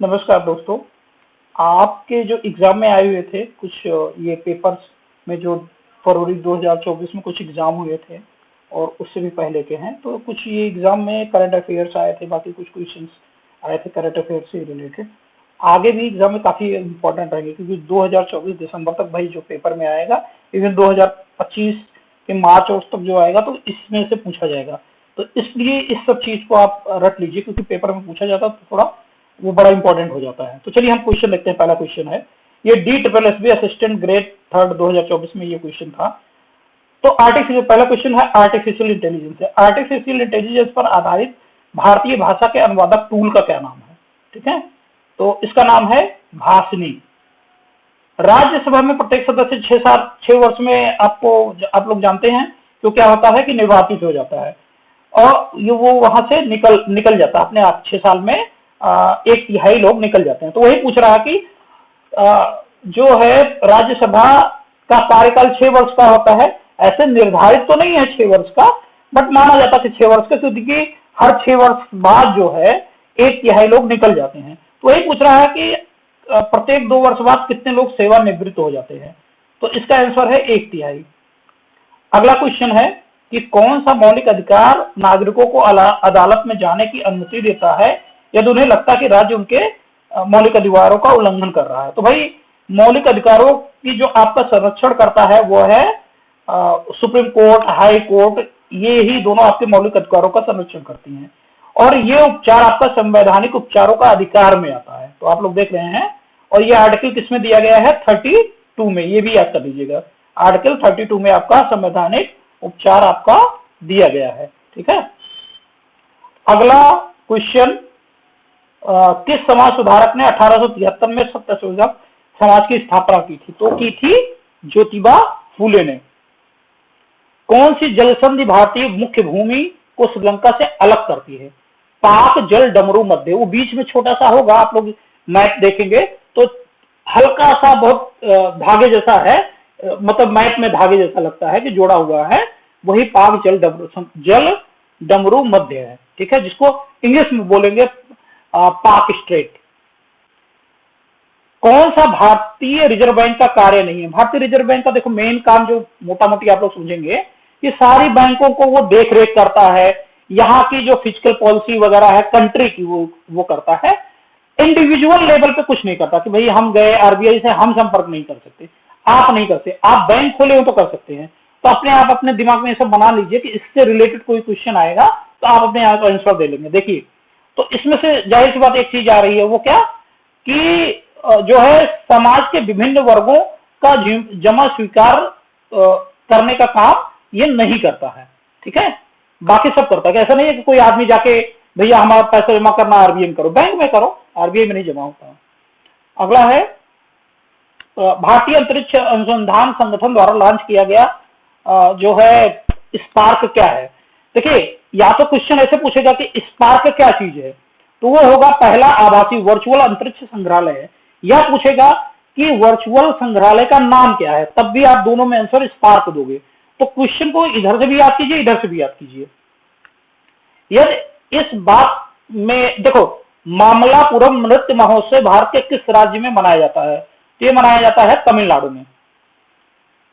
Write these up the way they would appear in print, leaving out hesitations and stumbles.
नमस्कार दोस्तों। आपके जो एग्जाम में आए हुए थे कुछ ये पेपर्स में जो फरवरी 2024 में कुछ एग्जाम हुए थे और उससे भी पहले के हैं, तो कुछ ये एग्जाम में करंट अफेयर्स आए थे, बाकी कुछ क्वेश्चंस आए थे करंट अफेयर्स से रिलेटेड। आगे भी एग्जाम में काफी इंपॉर्टेंट रहेंगे क्योंकि 2024 दिसंबर तक भाई जो पेपर में आएगा, इवन 2025 के मार्च और तक जो आएगा तो इसमें से पूछा जाएगा। तो इसलिए इस सब चीज को आप रट लीजिए क्योंकि पेपर में पूछा जाता है तो थोड़ा वो बड़ा इंपॉर्टेंट हो जाता है। तो चलिए हम क्वेश्चन देखते हैं। पहला क्वेश्चन है, ये DSSB असिस्टेंट ग्रेड 3 2024 में ये क्वेश्चन था। तो आर्टिफिशियल, पहला क्वेश्चन है आर्टिफिशियल इंटेलिजेंस है। आर्टिफिशियल इंटेलिजेंस पर आधारित भारतीय भाषा के अनुवादक टूल का क्या नाम है? ठीक है, तो इसका नाम है भाषिनी। राज्यसभा में प्रत्येक सदस्य 6 वर्ष में आप लोग जानते हैं तो क्या होता है कि निर्वाचित हो जाता है और ये वो वहां से निकल जाता है अपने आप। 6 साल में 1/3 लोग निकल जाते हैं। तो वही पूछ रहा है कि जो है राज्यसभा का कार्यकाल 6 वर्ष का होता है। ऐसे निर्धारित तो नहीं है 6 वर्ष का, बट माना जाता है 6 वर्ष का क्योंकि हर 6 वर्ष बाद जो है 1/3 लोग निकल जाते हैं। तो वही पूछ रहा है कि प्रत्येक 2 वर्ष बाद कितने लोग सेवानिवृत्त हो जाते हैं? तो इसका आंसर है 1/3। अगला क्वेश्चन है कि कौन सा मौलिक अधिकार नागरिकों को अदालत में जाने की अनुमति देता है यदि उन्हें लगता है कि राज्य उनके मौलिक अधिकारों का उल्लंघन कर रहा है? तो भाई मौलिक अधिकारों की जो आपका संरक्षण करता है वो है सुप्रीम कोर्ट, हाई कोर्ट, ये ही दोनों आपके मौलिक अधिकारों का संरक्षण करती हैं। और ये उपचार आपका संवैधानिक उपचारों का अधिकार में आता है। तो आप लोग देख रहे हैं, और ये आर्टिकल किसमें दिया गया है? 32 में। ये भी याद कर लीजिएगा, आर्टिकल 32 में आपका संवैधानिक उपचार आपका दिया गया है। ठीक है, अगला क्वेश्चन, किस समाज सुधारक ने 1873 में सत्य शोधक समाज की स्थापना की थी? तो की थी ज्योतिबा फूले ने। कौन सी जलसंधि भारतीय मुख्य भूमि को श्रीलंका से अलग करती है? पाक जल डमरू मध्य, वो बीच में छोटा सा होगा, आप लोग मैप देखेंगे तो हल्का सा बहुत धागे जैसा है, मतलब मैप में धागे जैसा लगता है कि जोड़ा हुआ है, वही पाक जल डमरू मध्य है। ठीक है, जिसको इंग्लिश में बोलेंगे पाक स्ट्रेट। कौन सा भारतीय रिजर्व बैंक का कार्य नहीं है? भारतीय रिजर्व बैंक का देखो मेन काम जो मोटा मोटी आप लोग समझेंगे कि सारी बैंकों को वो देख रेख करता है, यहाँ की जो फिजिकल पॉलिसी वगैरह है कंट्री की वो करता है। इंडिविजुअल लेवल पे कुछ नहीं करता कि भाई हम गए आरबीआई से हम संपर्क नहीं कर सकते, आप नहीं करते। आप बैंक खोले हो तो कर सकते हैं। तो अपने आप अपने दिमाग में सब बना लीजिए कि इससे रिलेटेड कोई क्वेश्चन आएगा तो आप अपने आप आंसर दे लेंगे। देखिए, तो इसमें से जाहिर सी बात एक चीज आ रही है, वो क्या कि जो है समाज के विभिन्न वर्गों का जमा स्वीकार करने का काम ये नहीं करता है। ठीक है, बाकी सब करता है। ऐसा नहीं है कि कोई आदमी जाके भैया हमारा पैसा जमा करना आरबीआई में करो, बैंक में करो, आरबीआई में नहीं जमा होता। अगला है, भारतीय अंतरिक्ष अनुसंधान संगठन द्वारा लॉन्च किया गया जो है स्पार्क क्या है? देखिए, या तो क्वेश्चन ऐसे पूछेगा कि स्पार्क क्या चीज है, तो वो होगा पहला आभासी वर्चुअल अंतरिक्ष संग्रहालय है। या पूछेगा कि वर्चुअल संग्रहालय का नाम क्या है, तब भी आप दोनों में आंसर स्पार्क दोगे। तो क्वेश्चन को इधर से भी याद कीजिए, इधर से भी याद कीजिए। यदि इस बात में देखो, मामलापुरम नृत्य महोत्सव भारत के किस राज्य में मनाया जाता है? तो ये मनाया जाता है तमिलनाडु में।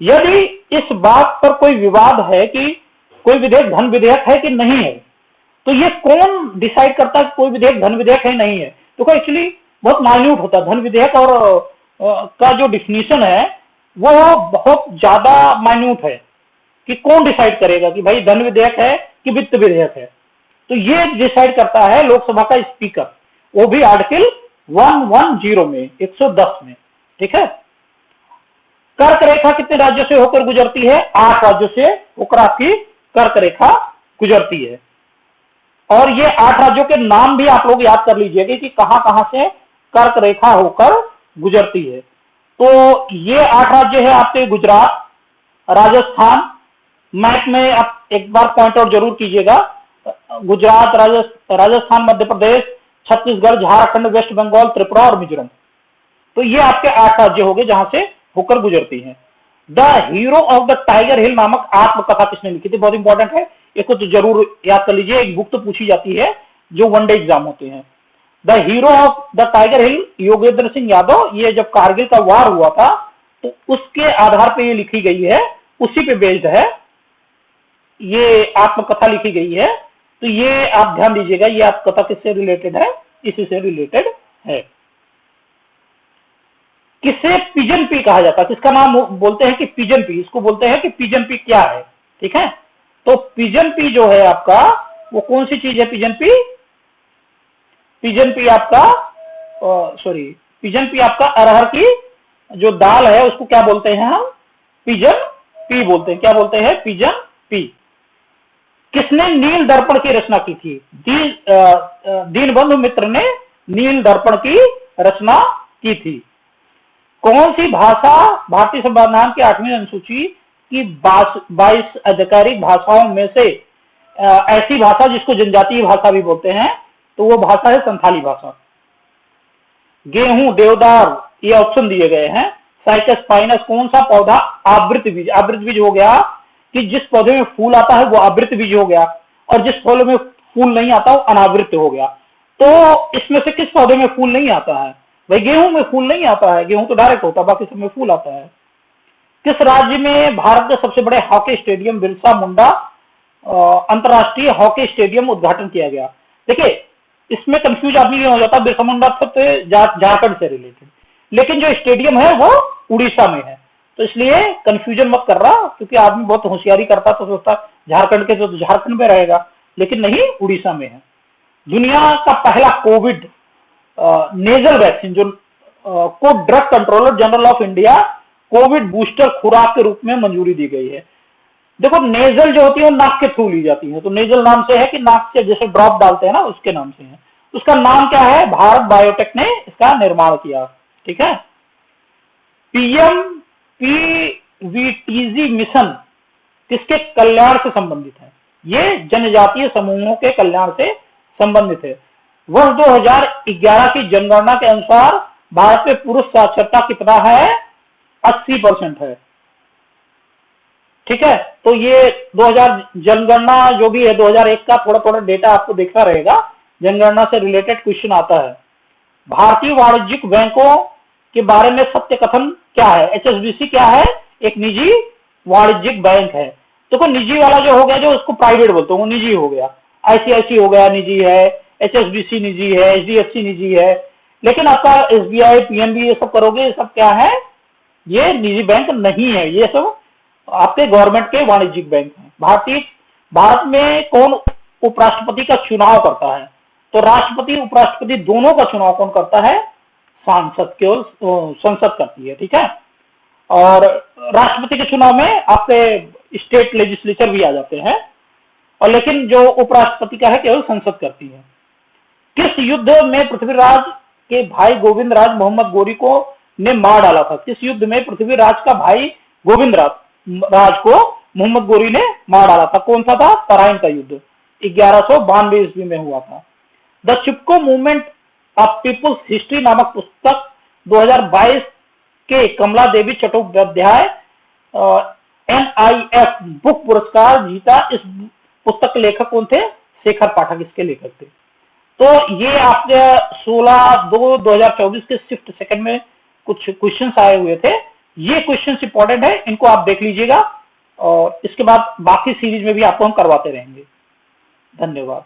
यदि इस बात पर कोई विवाद है कि कोई विधेयक धन विधेयक है कि नहीं है, तो ये कौन डिसाइड करता है कि कोई विधेयक धन विधेयक है नहीं है? तो एक्चुअली बहुत माइन्यूट होता है धन विधेयक, और का जो डिफिनीशन है वो बहुत ज्यादा माइन्यूट है कि कौन डिसाइड करेगा कि भाई धन विधेयक है कि वित्त विधेयक है। तो ये डिसाइड करता है लोकसभा का स्पीकर, वो भी आर्टिकल 110 में, 110 में। ठीक है, कर्क रेखा कितने राज्यों से होकर गुजरती है? 8 राज्यों से होकर आपकी कर्क रेखा गुजरती है। और ये 8 राज्यों के नाम भी आप लोग याद कर लीजिएगा कि कहां कहां से कर्क रेखा होकर गुजरती है। तो ये 8 राज्य है आपके गुजरात, राजस्थान, मैप में आप एक बार पॉइंट आउट जरूर कीजिएगा, गुजरात, राजस्थान, मध्य प्रदेश, छत्तीसगढ़, झारखंड, वेस्ट बंगाल, त्रिपुरा और मिजोरम। तो ये आपके 8 राज्य हो गए जहां से होकर गुजरती हैं। The hero of the Tiger Hill नामक आत्मकथा किसने लिखी थी? बहुत इंपॉर्टेंट है, इसको तो जरूर याद कर लीजिए। एक बुक तो पूछी जाती है जो वनडे एग्जाम होते हैं। The hero of the Tiger Hill Yogendra Singh Yadav, ये जब कारगिल का वार हुआ था तो उसके आधार पे ये लिखी गई है, उसी पे बेस्ड है, ये आत्मकथा लिखी गई है। तो ये आप ध्यान दीजिएगा, ये आत्मकथा किससे रिलेटेड है, इसी से रिलेटेड है। किसे पिजन पी कहा जाता है, किसका नाम बोलते हैं कि पिजन पी, इसको बोलते हैं कि पिजन पी क्या है, ठीक है। तो पिजन पी जो है आपका, वो कौन सी चीज है पिजन पी? पिजन पी आपका सॉरी, पिजन पी आपका अरहर की जो दाल है उसको क्या बोलते हैं हम? पिजन पी बोलते हैं। क्या बोलते हैं? Pigeon P. किसने नील दर्पण की रचना की थी? दीनबंधु मित्र ने नील दर्पण की रचना की थी। कौन सी भाषा भारतीय संविधान की 8वीं अनुसूची की 22 आधिकारिक भाषाओं में से ऐसी भाषा जिसको जनजातीय भाषा भी बोलते हैं, तो वो भाषा है संथाली भाषा। गेहूं, देवदार, ये ऑप्शन दिए गए हैं। साइकस पाइनस कौन सा पौधा आवृत बीज? आवृत बीज हो गया कि जिस पौधे में फूल आता है वो आवृत बीज हो गया, और जिस पौधे में फूल नहीं आता वो अनावृत हो गया। तो इसमें से किस पौधे में फूल नहीं आता है? भाई गेहूं में फूल नहीं आता है, गेहूं तो डायरेक्ट होता है, बाकी सब में फूल आता है। किस राज्य में भारत के सबसे बड़े हॉकी स्टेडियम बिरसा मुंडा अंतरराष्ट्रीय हॉकी स्टेडियम उद्घाटन किया गया? देखिए, इसमें कंफ्यूज आदमी हो जाता है, बिरसा मुंडा तो झारखंड से रिलेटेड, लेकिन जो स्टेडियम है वो उड़ीसा में है, तो इसलिए कंफ्यूजन मत कर रहा, क्योंकि आदमी बहुत होशियारी करता तो सोचता झारखंड के, तो झारखंड में रहेगा, लेकिन नहीं, उड़ीसा में है। दुनिया का पहला कोविड नेजल वैक्सीन जो को drug controller general of India Covid booster खुराक के रूप में मंजूरी दी गई है। देखो, नेजल जो होती है वो नाक के थ्रू ली जाती है, तो नेजल नाम से है कि नाक से जैसे ड्रॉप डालते हैं ना, उसके नाम से है। उसका नाम क्या है? भारत बायोटेक ने इसका निर्माण किया, ठीक है। पीएम पीवीटीजी मिशन किसके कल्याण से संबंधित है? ये जनजातीय समूहों के कल्याण से संबंधित है। वर्ष 2011 की जनगणना के अनुसार भारत में पुरुष साक्षरता कितना है? 80% है, ठीक है। तो ये 2000 जनगणना जो भी है 2001 का थोड़ा थोड़ा डेटा आपको देखना रहेगा, जनगणना से रिलेटेड क्वेश्चन आता है। भारतीय वाणिज्यिक बैंकों के बारे में सत्य कथन क्या है? एचएसबीसी क्या है? एक निजी वाणिज्यिक बैंक है। देखो, निजी वाला जो हो गया, जो उसको प्राइवेट बोलते हैं, वो निजी हो गया। आईसीआईसी हो गया, निजी है। एचएसबीसी निजी है, एचडीएफसी निजी है। लेकिन आपका एसबीआई, पीएनबी, ये सब करोगे, ये सब क्या है? ये निजी बैंक नहीं है, ये सब आपके गवर्नमेंट के वाणिज्यिक बैंक हैं। भारत में कौन उपराष्ट्रपति का चुनाव करता है? तो राष्ट्रपति उपराष्ट्रपति दोनों का चुनाव कौन करता है? सांसद, केवल संसद करती है, ठीक है। और राष्ट्रपति के चुनाव में आपके स्टेट लेजिस्लेचर भी आ जाते हैं, और लेकिन जो उपराष्ट्रपति का है केवल संसद करती है। किस युद्ध में पृथ्वीराज के भाई गोविंद राज मोहम्मद गोरी को ने मार डाला था? किस युद्ध में पृथ्वीराज का भाई गोविंद राज को मोहम्मद गोरी ने मार डाला था? कौन सा था? तराइन का युद्ध 1192 ईस्वी में हुआ था। The Chipko movement of people's history नामक पुस्तक 2022 के कमला देवी चट्टोपाध्याय NIF बुक पुरस्कार जीता। इस पुस्तक के लेखक कौन थे? शेखर पाठक इसके लेखक थे। तो ये आपके 16/2/2024 के शिफ्ट सेकंड में कुछ क्वेश्चंस आए हुए थे। ये क्वेश्चंस इंपॉर्टेंट है, इनको आप देख लीजिएगा, और इसके बाद बाकी सीरीज में भी आपको हम करवाते रहेंगे। धन्यवाद।